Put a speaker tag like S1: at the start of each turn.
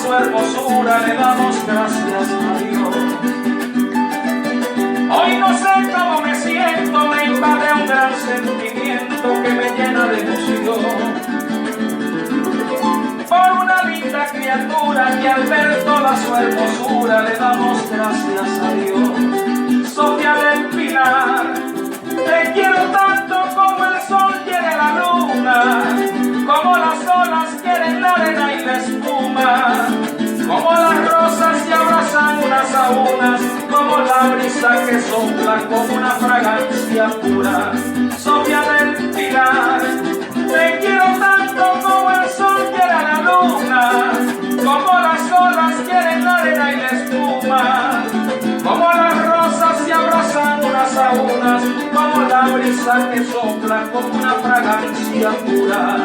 S1: su hermosura le damos gracias a Dios. Hoy no sé cómo me siento, me invade un gran sentimiento que me llena de emoción por una linda criatura que al ver toda su hermosura le damos gracias a Dios. Sofía del Pilar, te quiero tanto como el sol quiere la luna, como las olas quieren la arena y la espuma, como las rosas se abrazan unas a unas, como la brisa que sopla como una fragancia pura. Sofía del Pilar, te quiero tanto como el sol quiere la luna, como las olas quieren la arena y la espuma, como las rosas se abrazan unas a unas, como la brisa que sopla como una fragancia pura.